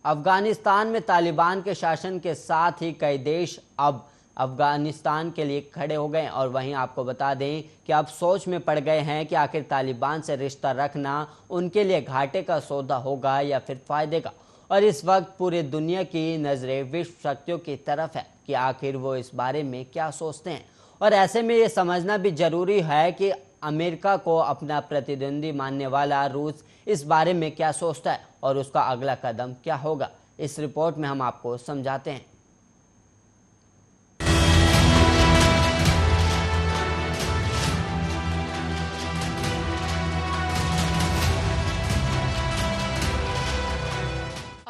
अफगानिस्तान में तालिबान के शासन के साथ ही कई देश अब अफगानिस्तान के लिए खड़े हो गए और वहीं आपको बता दें कि अब सोच में पड़ गए हैं कि आखिर तालिबान से रिश्ता रखना उनके लिए घाटे का सौदा होगा या फिर फायदे का। और इस वक्त पूरी दुनिया की नज़रें विश्व शक्तियों की तरफ है कि आखिर वो इस बारे में क्या सोचते हैं। और ऐसे में ये समझना भी जरूरी है कि अमेरिका को अपना प्रतिद्वंदी मानने वाला रूस इस बारे में क्या सोचता है और उसका अगला कदम क्या होगा। इस रिपोर्ट में हम आपको समझाते हैं।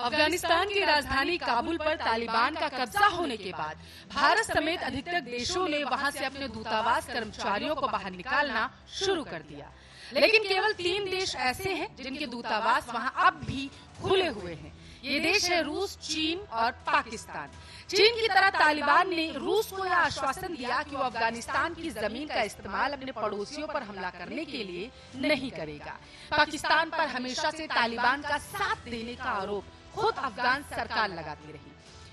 अफगानिस्तान की राजधानी काबुल पर तालिबान का कब्जा होने के बाद भारत समेत अधिकतर देशों ने वहां से अपने दूतावास कर्मचारियों को बाहर निकालना शुरू कर दिया। लेकिन केवल 3 देश ऐसे हैं जिनके दूतावास वहां अब भी खुले हुए हैं। ये देश है रूस, चीन और पाकिस्तान। चीन की तरह तालिबान ने रूस को यह आश्वासन दिया कि वो अफगानिस्तान की जमीन का इस्तेमाल अपने पड़ोसियों पर हमला करने के लिए नहीं करेगा। पाकिस्तान पर हमेशा से तालिबान का साथ देने का आरोप खुद अफगान सरकार लगाती रही।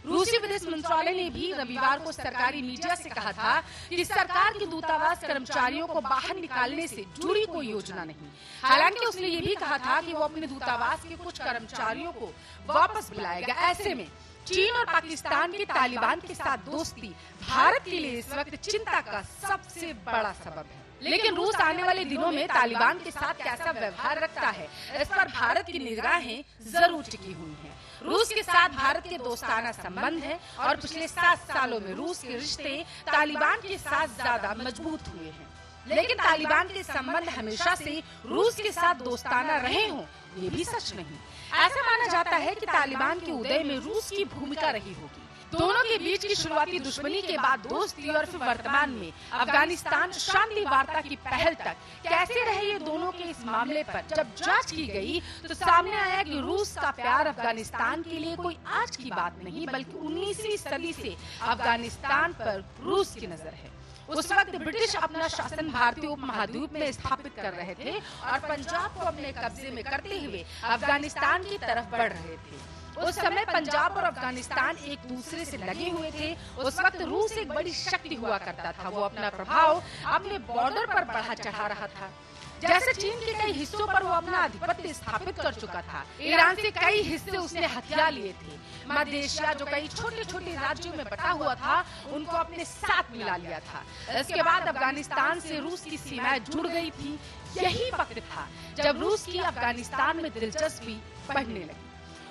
रूसी विदेश मंत्रालय ने भी रविवार को सरकारी मीडिया से कहा था कि सरकार के दूतावास कर्मचारियों को बाहर निकालने से जुड़ी कोई योजना नहीं। हालांकि उसने ये भी कहा था कि वो अपने दूतावास के कुछ कर्मचारियों को वापस बुलाएगा। ऐसे में चीन और पाकिस्तान की तालिबान के साथ दोस्ती भारत के लिए इस वक्त चिंता का सबसे बड़ा सबब है। लेकिन रूस आने वाले दिनों में तालिबान के साथ कैसा व्यवहार रखता है, इस पर भारत की निगाहें जरूर टिकी हुई हैं। रूस के साथ भारत के दोस्ताना संबंध है और पिछले 7 सालों में रूस के रिश्ते तालिबान के साथ ज्यादा मजबूत हुए हैं। लेकिन तालिबान के संबंध हमेशा से रूस के साथ दोस्ताना रहे हों, ये भी सच नहीं। ऐसा माना जाता है कि तालिबान के उदय में रूस की भूमिका रही होगी। दोनों के बीच की शुरुआती दुश्मनी के बाद दोस्ती और फिर वर्तमान में अफगानिस्तान शांति वार्ता की पहल तक कैसे रहे, ये दोनों के इस मामले पर जब जांच की गई तो सामने आया कि रूस का प्यार अफगानिस्तान के लिए कोई आज की बात नहीं, बल्कि 19वीं सदी से अफगानिस्तान पर रूस की नजर है। उस वक्त ब्रिटिश अपना शासन भारतीय उपमहाद्वीप में स्थापित कर रहे थे और पंजाब को अपने कब्जे में करते हुए अफगानिस्तान की तरफ बढ़ रहे थे। उस समय पंजाब और अफगानिस्तान एक दूसरे से लगे हुए थे। उस वक्त रूस एक बड़ी शक्ति हुआ करता था। वो अपना प्रभाव अपने बॉर्डर पर बढ़ा चढ़ा रहा था। जैसे चीन के कई हिस्सों पर वो अपना आधिपत्य स्थापित कर चुका था। ईरान से कई हिस्से उसने हथिया लिए थे। मध्य एशिया जो कई छोटे छोटे राज्यों में बटा हुआ था, उनको अपने साथ मिला लिया था। इसके बाद अफगानिस्तान से रूस की सीमाएं जुड़ गई थी। यही वक्त था जब रूस की अफगानिस्तान में दिलचस्पी बढ़ने लगी।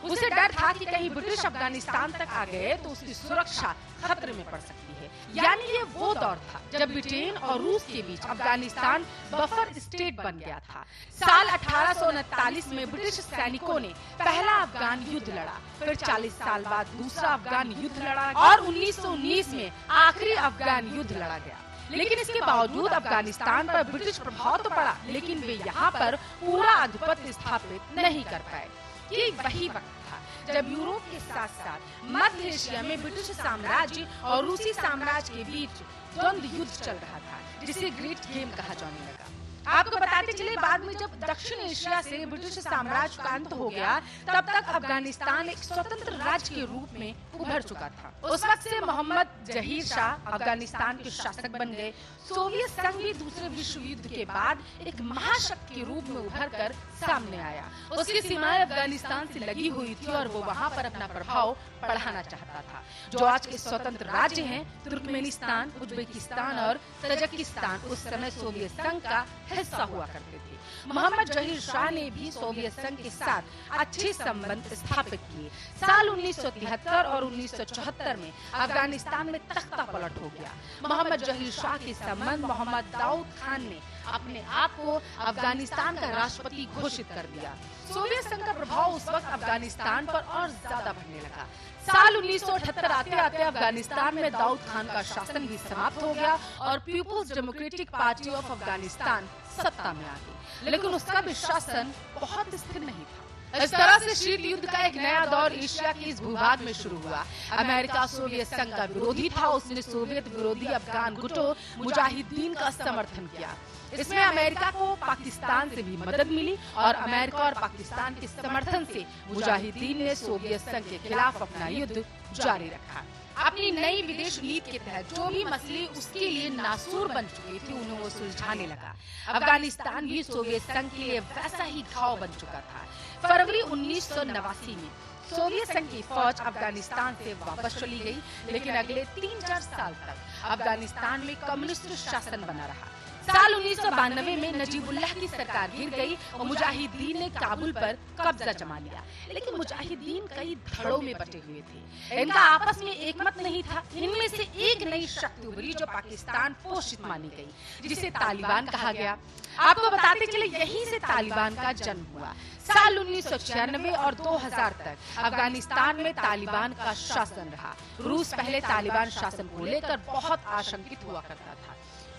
उसे डर था कि कहीं ब्रिटिश अफगानिस्तान तक आ गए तो उसकी सुरक्षा खतरे में पड़ सकती है। यानी ये वो दौर था जब ब्रिटेन और रूस के बीच अफगानिस्तान बफर स्टेट बन गया था। साल 1839 में ब्रिटिश सैनिकों ने पहला अफगान युद्ध लड़ा, फिर 40 साल बाद दूसरा अफगान युद्ध लड़ा और 1919 में आखिरी अफगान युद्ध लड़ा गया। लेकिन इसके बावजूद अफगानिस्तान पर ब्रिटिश प्रभाव तो पड़ा, लेकिन वे यहाँ पर पूरा आधिपत्य स्थापित नहीं कर पाए। ये वही वक्त था जब यूरोप के साथ साथ मध्य एशिया में ब्रिटिश साम्राज्य और रूसी साम्राज्य के बीच द्वंद्व युद्ध चल रहा था, जिसे ग्रेट गेम कहा जाने लगा। आपको बताते चले, बाद में जब दक्षिण एशिया से ब्रिटिश साम्राज्य का अंत हो गया, तब तक अफगानिस्तान एक स्वतंत्र राज्य के रूप में उभर चुका था। उस वक्त से मोहम्मद जहीर शाह अफगानिस्तान के शासक बन गए। सोवियत संघ भी दूसरे विश्व युद्ध के बाद एक महाशक्ति के रूप में उभर कर सामने आया। उसकी सीमाएं अफगानिस्तान से लगी हुई थी और वो वहाँ पर अपना प्रभाव बढ़ाना चाहता था। जो आज के स्वतंत्र राज्य हैं, तुर्कमेनिस्तान, उज्बेकिस्तान और तजाकिस्तान उस समय सोवियत संघ का हिस्सा हुआ करते थे। मोहम्मद जहीर शाह ने भी सोवियत संघ के साथ अच्छे संबंध स्थापित किए। साल 1973 और 1974 में अफगानिस्तान में तख्ता पलट हो गया। मोहम्मद जहीर शाह के संबंध मोहम्मद दाऊद खान ने अपने आप को अफगानिस्तान का राष्ट्रपति घोषित कर दिया। सोवियत संघ का प्रभाव उस वक्त अफगानिस्तान पर और ज्यादा बढ़ने लगा। साल 1978 आते आते अफगानिस्तान में दाऊद खान का शासन भी समाप्त हो गया और People's Democratic Party of Afghanistan सत्ता में आ गई। लेकिन उसका भी शासन बहुत स्थिर नहीं था। इस तरह से शीत युद्ध का एक नया दौर एशिया के इस भूभाग में शुरू हुआ। अमेरिका सोवियत संघ का विरोधी था। उसने सोवियत विरोधी अफगान गुटों मुजाहिदीन का समर्थन किया। इसमें अमेरिका को पाकिस्तान से भी मदद मिली और अमेरिका और पाकिस्तान के समर्थन से मुजाहिदीन ने सोवियत संघ के खिलाफ अपना युद्ध जारी रखा। अपनी नई विदेश नीति के तहत जो भी मसले उसके लिए नासूर बन चुके थे उन्हें वो सुलझाने लगा। अफगानिस्तान भी सोवियत संघ के लिए वैसा ही घाव बन चुका था। फरवरी 1989 में सोवियत संघ की फौज अफगानिस्तान से वापस चली गई, लेकिन अगले 3-4 साल तक अफगानिस्तान में कम्युनिस्ट शासन बना रहा। साल 1992 में नजीबुल्लाह की सरकार गिर गई और मुजाहिदीन ने काबुल पर कब्जा जमा लिया। लेकिन मुजाहिदीन कई धड़ों में बटे हुए थे, इनका आपस में एकमत नहीं था। इनमें से एक नई शक्ति उभरी जो पाकिस्तान पोषित मानी गई, जिसे तालिबान कहा गया। आपको बताते चले यहीं से तालिबान का जन्म हुआ। साल 1996 और 2000 तक अफगानिस्तान में तालिबान का शासन रहा। रूस पहले तालिबान शासन को लेकर बहुत आशंकित हुआ करता था।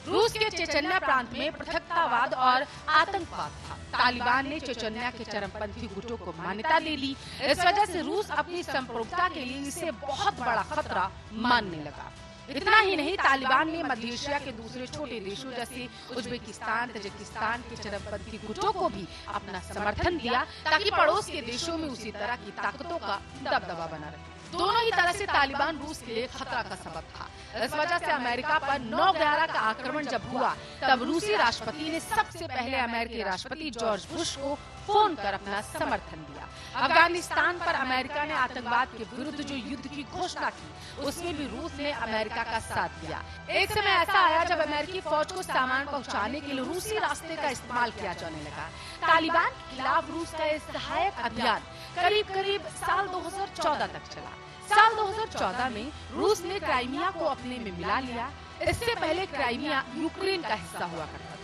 रूस के चेचन्या प्रांत में पृथकतावाद और आतंकवाद था। तालिबान ने चेचन्या के चरमपंथी गुटों को मान्यता दे दी। इस वजह से रूस अपनी संप्रभुता के लिए इसे बहुत बड़ा खतरा मानने लगा। इतना ही नहीं, तालिबान ने मध्य एशिया के दूसरे छोटे देशों जैसे उज्बेकिस्तान, तजिकिस्तान के चरमपंथी गुटों को भी अपना समर्थन दिया ताकि पड़ोस के देशों में उसी तरह की ताकतों का दबदबा बना रहे। दोनों ही तरह से तालिबान रूस के लिए खतरा का सबब था। इस वजह से अमेरिका पर 9/11 का आक्रमण जब हुआ तब रूसी राष्ट्रपति ने सबसे पहले अमेरिकी राष्ट्रपति जॉर्ज बुश को फोन कर अपना समर्थन दिया। अफगानिस्तान पर अमेरिका ने आतंकवाद के विरुद्ध जो युद्ध की घोषणा की, उसमें भी रूस ने अमेरिका का साथ दिया। एक समय ऐसा आया जब अमेरिकी फौज को सामान पहुंचाने के लिए रूसी रास्ते का इस्तेमाल किया जाने लगा। तालिबान के खिलाफ रूस का यह सहायक अभियान करीब साल 2014 तक चला। साल 2014 में रूस ने क्राइमिया को अपने में मिला लिया। इससे पहले क्राइमिया यूक्रेन का हिस्सा हुआ करता था।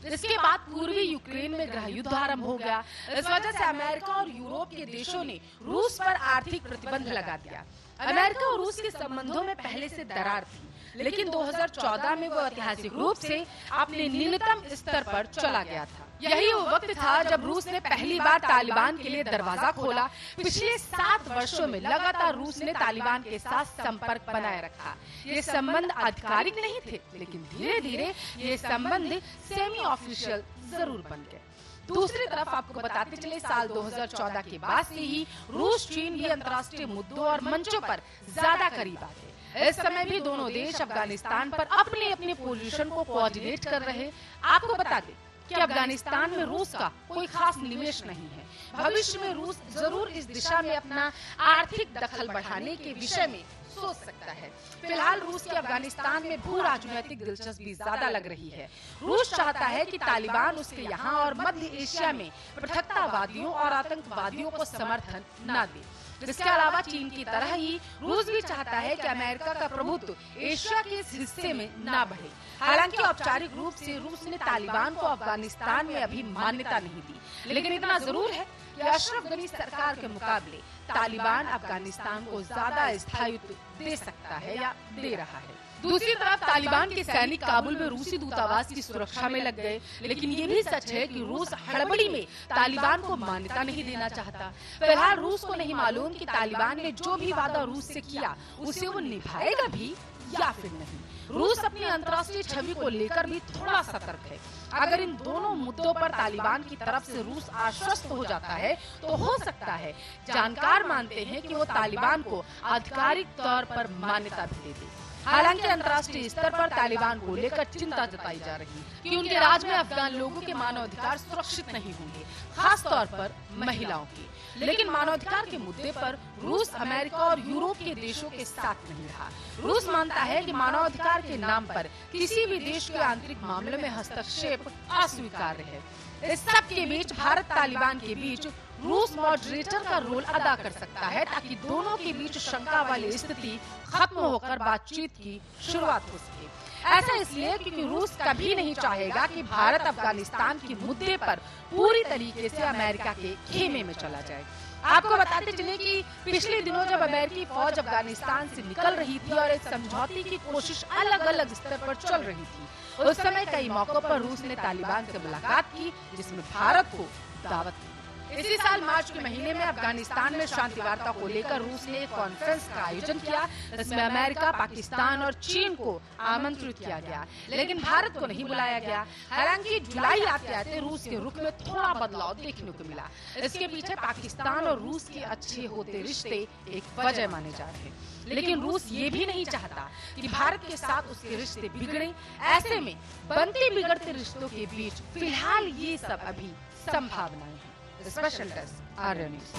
इसके बाद पूर्वी यूक्रेन में गृह युद्ध आरंभ हो गया। इस वजह से अमेरिका और यूरोप के देशों ने रूस पर आर्थिक प्रतिबंध लगा दिया। अमेरिका और रूस के संबंधों में पहले से दरार थी, लेकिन 2014 में वो ऐतिहासिक रूप से अपने न्यूनतम स्तर पर चला गया था। यही वो वक्त था जब रूस ने पहली बार तालिबान के लिए दरवाजा खोला। पिछले 7 वर्षों में लगातार रूस ने तालिबान के साथ संपर्क बनाए रखा। ये संबंध आधिकारिक नहीं थे, लेकिन धीरे धीरे ये संबंध सेमी ऑफिशियल जरूर बन गए। दूसरी तरफ आपको बताते चले साल 2014 के बाद से ही रूस चीन भी अंतर्राष्ट्रीय मुद्दों और मंचों पर ज्यादा करीब आ गए। इस समय भी दोनों देश अफगानिस्तान पर अपने अपने पोजीशन को कोऑर्डिनेट कर रहे। आपको बता दें कि अफगानिस्तान में रूस का कोई खास निवेश नहीं है। भविष्य में रूस जरूर इस दिशा में अपना आर्थिक दखल बढ़ाने के विषय में सोच सकता है। फिलहाल रूस की अफगानिस्तान में भू राजनीतिक दिलचस्पी ज्यादा लग रही है। रूस चाहता है कि तालिबान उसके यहाँ और मध्य एशिया में पृथकतावादियों और आतंकवादियों को समर्थन न दे। इसके अलावा चीन की तरह ही रूस भी चाहता है कि अमेरिका का प्रभुत्व एशिया के इस हिस्से में न बढ़े। हालांकि औपचारिक रूप से रूस ने तालिबान को अफगानिस्तान में अभी मान्यता नहीं दी, लेकिन इतना जरूर है कि अशरफ गनी सरकार के मुकाबले तालिबान अफगानिस्तान को ज्यादा स्थायित्व दे सकता है या दे रहा है। दूसरी तरफ तालिबान के सैनिक काबुल में रूसी दूतावास की सुरक्षा में लग गए, लेकिन ये भी सच है कि रूस हड़बड़ी में तालिबान को मान्यता नहीं देना चाहता। फिलहाल रूस को नहीं मालूम कि तालिबान ने जो भी वादा रूस से किया उसे वो निभाएगा भी या फिर नहीं। रूस अपनी अंतर्राष्ट्रीय छवि को लेकर भी थोड़ा सतर्क है। अगर इन दोनों मुद्दों पर तालिबान की तरफ से रूस आश्वस्त हो जाता है तो हो सकता है, जानकार मानते हैं कि वो तालिबान को आधिकारिक तौर पर मान्यता भी दे दे। हालांकि अंतर्राष्ट्रीय स्तर पर तालिबान को लेकर चिंता जताई जा रही है कि उनके राज में अफगान लोगों के मानवाधिकार सुरक्षित नहीं होंगे, खास तौर पर महिलाओं के। लेकिन मानवाधिकार के मुद्दे पर रूस अमेरिका और यूरोप के देशों के साथ नहीं रहा। रूस मानता है कि मानवाधिकार के नाम पर किसी भी देश के आंतरिक मामले में हस्तक्षेप अस्वीकार्य है। इस सब के बीच भारत तालिबान के बीच रूस मॉडरेटर का रोल अदा कर सकता है ताकि दोनों के बीच शंका वाली स्थिति खत्म होकर बातचीत की शुरुआत हो सके। ऐसा इसलिए क्योंकि रूस कभी नहीं चाहेगा कि भारत अफगानिस्तान के मुद्दे पर पूरी तरीके से अमेरिका के खेमे में चला जाए। आपको बताते चले कि पिछले दिनों जब अमेरिकी फौज अफगानिस्तान से निकल रही थी और एक समझौते की कोशिश अलग अलग स्तर पर चल रही थी, उस समय कई मौकों पर रूस ने तालिबान से मुलाकात की, जिसमें भारत को दावत दी। इसी साल मार्च के महीने में अफगानिस्तान में शांति वार्ता को लेकर रूस ने एक कॉन्फ्रेंस का आयोजन किया। इसमें अमेरिका, पाकिस्तान और चीन को आमंत्रित किया गया, लेकिन भारत को नहीं बुलाया गया। हालांकि जुलाई आते आते रूस के रुख में थोड़ा बदलाव देखने को मिला। इसके पीछे पाकिस्तान और रूस के अच्छे होते रिश्ते एक वजह माने जा रहे हैं, लेकिन रूस ये भी नहीं चाहता कि भारत के साथ उसके रिश्ते बिगड़े। ऐसे में बनते बिगड़ते रिश्तों के बीच फिलहाल ये सब अभी संभावनाएं हैं। स्पेशल डेस्क, आर्य न्यूज़।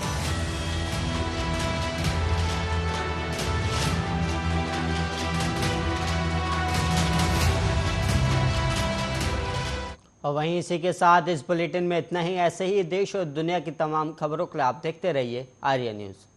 और वहीं इसी के साथ इस बुलेटिन में इतना ही। ऐसे ही देश और दुनिया की तमाम खबरों के लिए आप देखते रहिए आर्य न्यूज़।